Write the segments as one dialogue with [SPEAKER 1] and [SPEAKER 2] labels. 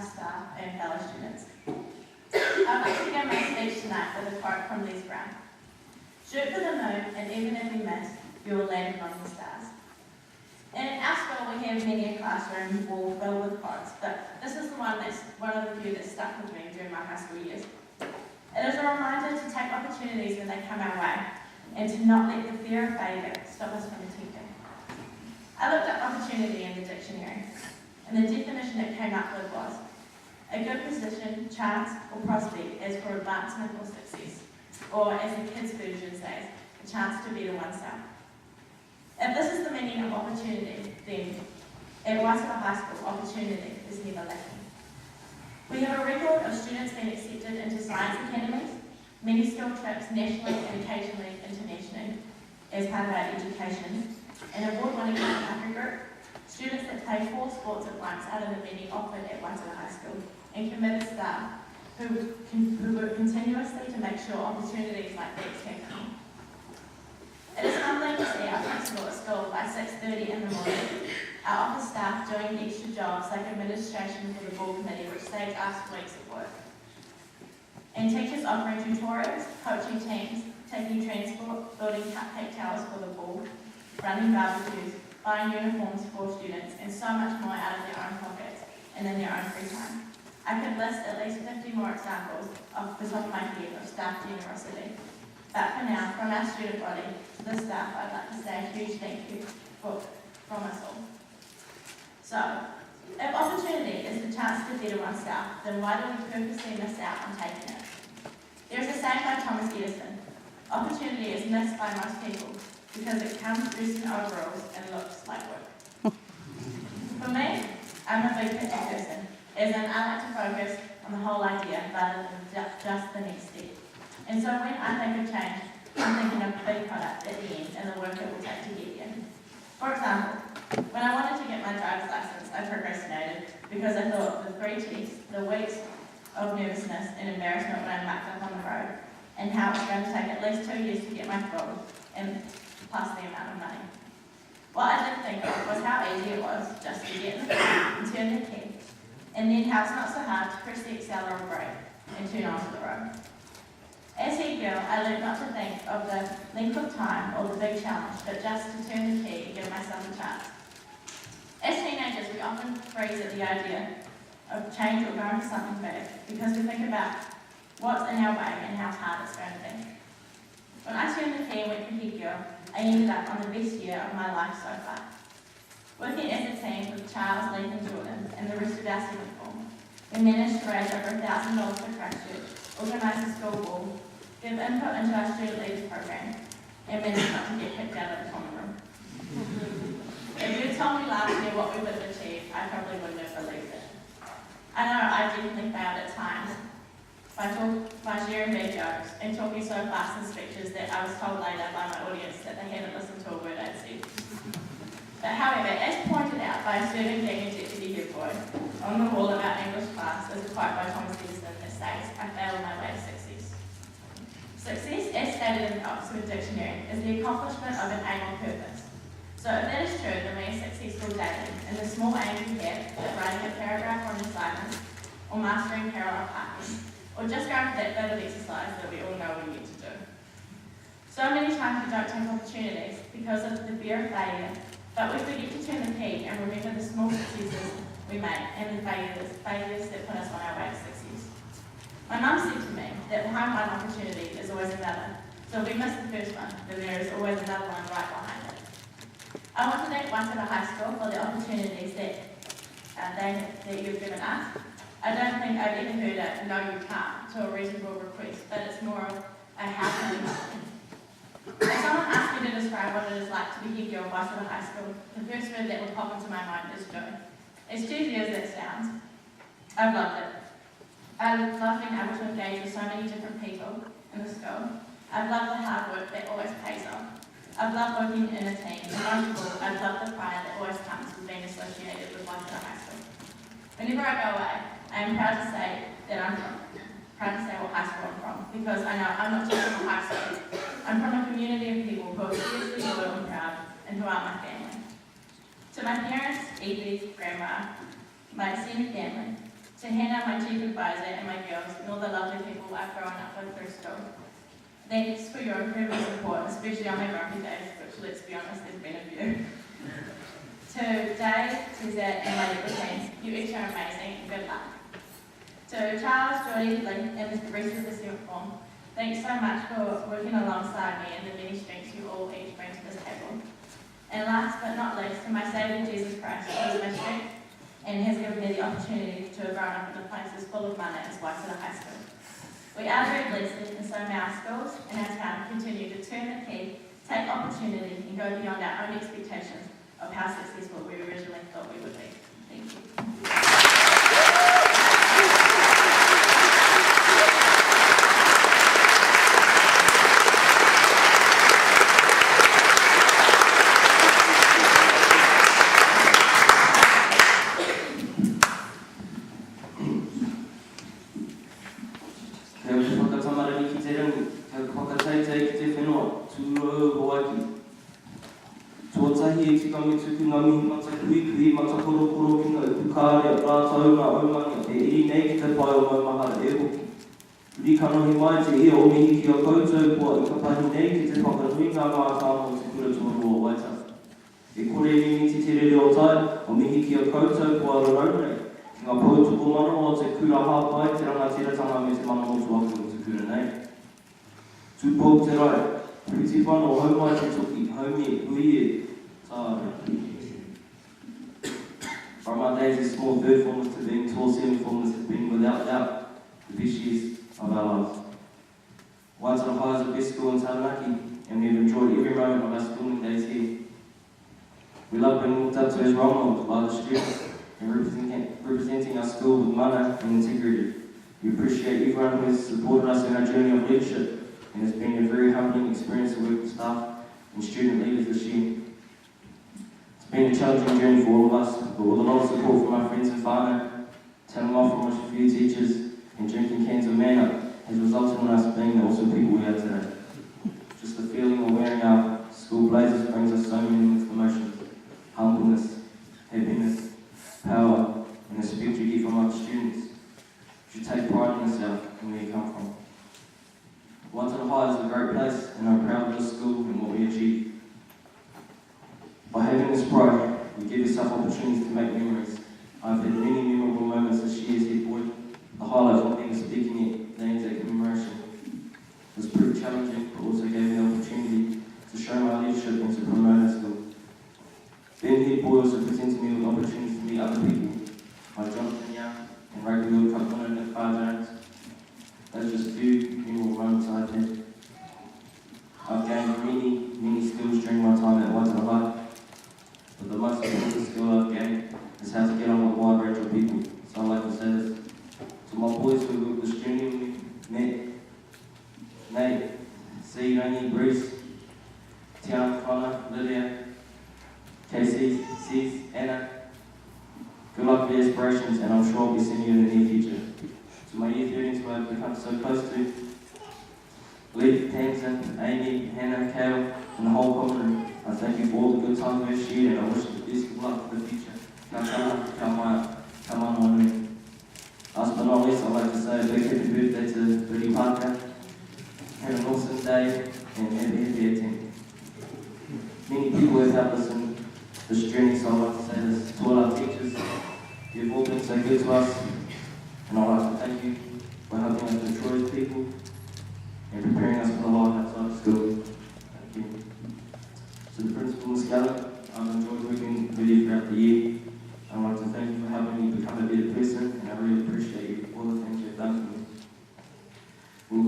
[SPEAKER 1] staff, and fellow students. I'd like to begin my speech tonight with a quote from Les Brown. Shoot for the moon, and even if you miss, you will land among the stars. In our school, we have many a classroom wall filled with quotes, but this is the one that's one of the few that stuck with me during my high school years. It is a reminder to take opportunities when they come our way, and to not let the fear of failure stop us from attempting. I looked up opportunity in the dictionary, and the definition it came up with was a good position, chance, or prospect as for advancement or success, or as the kids' version says, a chance to better oneself. If this is the meaning of opportunity, then at Waitara High School, opportunity is never lacking. We have a record of students being accepted into science academies, many skill trips nationally and occasionally internationally as part of our education, an award-winning country group, students that play 4 sports at once out of the many offered at Waitara High School, and committed staff who work continuously to make sure opportunities like these can come. It is humbling to see our principal at school by 6:30 in the morning, our office staff doing extra jobs like administration for the ball committee, which saves us weeks of work, and teachers offering tutorials, coaching teams, taking transport, building cupcake towers for the ball, running barbecues, buying uniforms for students, and so much more out of their own pockets and in their own free time. I could list at least 50 more examples off the top of my head of staff generosity. But for now, from our student body to the staff, I'd like to say a huge thank you from us all. So, if opportunity is the chance to better oneself, then why do we purposely miss out on taking it? There is a saying by Thomas Edison, opportunity is missed by most people because it comes dressed in overalls and looks like work. For me, I'm a big picture person, as in I like to focus on the whole idea rather than just the next step. And so when I think of change, I'm thinking of a big product at the end and the work it will take to get there. For example, when I wanted to get my driver's license, I procrastinated because I thought the 3 tests, the weeks of nervousness and embarrassment when I mucked up on the road, and how it was going to take at least 2 years to get my full, and plus the amount of money. What I didn't think of was how easy it was just to get in the car and turn the key, and then how it's not so hard to press the accelerator or brake and turn onto the road. As a girl, I learned not to think of the length of time or the big challenge, but just to turn the key and give myself a chance. As teenagers, we often freeze at the idea of change or going for something big because we think about what's in our way and how hard it's going to be. When I turned the key and went for head girl, I ended up on the best year of my life so far. Working as a team with Charles, Lee and Jordan and the rest of our 7th form, we managed to raise over $1,000 for Christchurch, organise a school ball, give input into our student leaders program, and managed not to get kicked out of the common room. If you had told me last year what we would have achieved, I probably wouldn't have believed it. I know I definitely failed at times by sharing bad jokes and talking so fast in speeches that I was told later by my audience that they hadn't listened to a word I'd said. But however, as pointed out by a certain gang and deputy head boy, on the wall of our English class is a quote by Thomas Edison that says, I failed my way to success. Success, as stated in the Oxford Dictionary, is the accomplishment of an aim or purpose. So if that is true, then we are successful daily in the small aims we have, like writing a paragraph on assignment, or mastering parallel parking, or just going for that bit of exercise that we all know we need to do. So many times we don't take opportunities because of the fear of failure, but we forget to turn the key and remember the small successes we make and the failures that put us on our way to success. My mum said to me that behind one opportunity is always another, so if we miss the first one, then there is always another one right behind it. I want to thank Waitara High School for the opportunities that you've given us. I don't think I've ever heard a no you can't to a reasonable request, but it's more of a how can you help me. If someone asked me to describe what it is like to be head girl at Waitara High School, the first word that would pop into my mind is joy. As cheesy as that sounds, I've loved it. I've loved being able to engage with so many different people in the school. I've loved the hard work that always pays off. I've loved working in a team, and most of all, I've loved the pride that always comes with being associated with Waitara High School. Whenever I go away, I am proud to say what high school I'm from, because I know I'm not just from a high school. I'm from a community of people who are seriously loyal and proud, and who are my family. To my parents, Evie, Grandma, my extended family, To Hannah, my chief advisor, and my girls, and all the lovely people I've grown up with through school. Thanks for your incredible support, especially on my grumpy days, which, let's be honest, there's been a few. To Dave, Tizette, and my little team, you each are amazing, and good luck. To Charles, Jodie, Lynn, and the rest of the seventh form, thanks so much for working alongside me and the many strengths you all each bring to this table. And last but not least, to my Saviour Jesus Christ, who is my strength and has given me the opportunity to have grown up in a place as full of mana as Waitara High School. We are very blessed, and so may our schools and our town continue to turn the key, take opportunity, and go beyond our own expectations of how successful we originally thought we would be. Thank you.
[SPEAKER 2] From our days as small third formers to being tall seventh formers has been without doubt the best years of our lives. Waitara High is the best school in Taranaki, and we've enjoyed every moment of our schooling days here. We love being looked up to as role models by the students and representing our school with mana and integrity. We appreciate everyone who has supported us in our journey of leadership, and it's been a very humbling experience to work with staff and student leaders this year. It's been a challenging journey for all of us, but with a lot of support from our friends and family, telling off from a few teachers, and drinking cans of mana has resulted in us being the awesome people we are today. Just the feeling of wearing our school blazers brings us so many mixed emotions: humbleness, happiness, power, and the respect you get from other students. You should take pride in yourself and where you come from. Waitara High is a great place, and I'm proud of this school and what we achieved. By having this pride, you give yourself opportunities to make memories. I've had many memorable moments this year as head boy. The highlight for me was speaking at the Anzac commemoration. It was pretty challenging, but also gave me the opportunity to show my leadership and to promote our school. Being head boy also presented me with opportunities to meet other people, like Jonathan Young and Rugby World Cup winner Nick Jones. Those are just a few memorable moments I've had. I've gained many skills during my time at Waitara High, but the most important skill I've gained is how to get on with a wide range of people. So I'd like to say this to my boys who worked this journey with me: Nate, C, Rangi, Bruce, Tiana, Connor, Lydia, Casey, Cis, Anna. Good luck with your aspirations, and I'm sure I'll be seeing you in the near future. To my year 13s who I've become so close to, Lee, Tamsin, Amy, Hannah, Kale, and the whole common room, I thank you for all the good times we've shared, and I wish you the best of luck for the future. Come on, me. Last but not least, I'd like to say a big happy birthday to Billy Parker. Have an awesome day, and happy 18. Many people have helped us in this journey, so I'd like to say this to all our teachers. You've all been so good to us, and I'd like to thank you for helping us mature as people and preparing us for the life outside of school. Thank you. To the principal, Ms. Gallup, I've enjoyed working with you throughout the year. I'd like to thank you for helping me become a better person, and I really appreciate you for all the things you've done for me. We're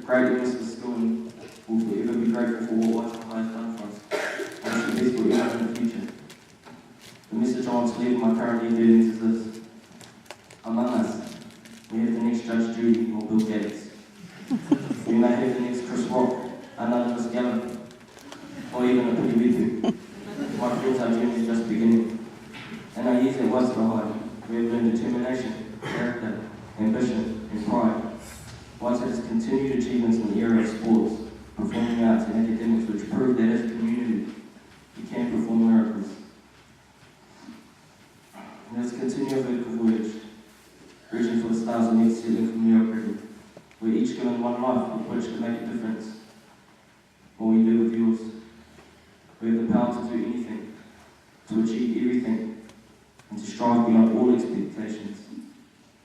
[SPEAKER 2] greatly miss the school, and we'll forever be grateful for what Waitara High has done for us. I wish you the best for everyone in the future. The message I want to leave in my current year 13s is this: among us, we have the next Judge Judy or Bill Gates. We may have the next Chris Rock, another Miss Gavin, or even a pretty Witu. My friends, our journey is just beginning. In our years at Waitara High, we have learned determination, character, ambition, and pride. Waitara's continued achievements in the area of sports, performing arts, and academics, which prove that as a community, we can perform miracles. Let's continue our vertical voyage, reaching life with which to make a difference. Will you live with yours? We have the power to do anything, to achieve everything, and to strive beyond all expectations.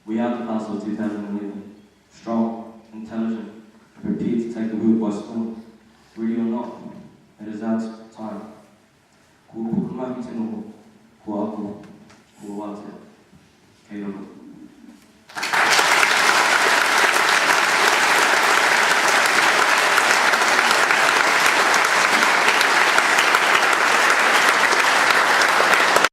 [SPEAKER 2] We are the class of 2019.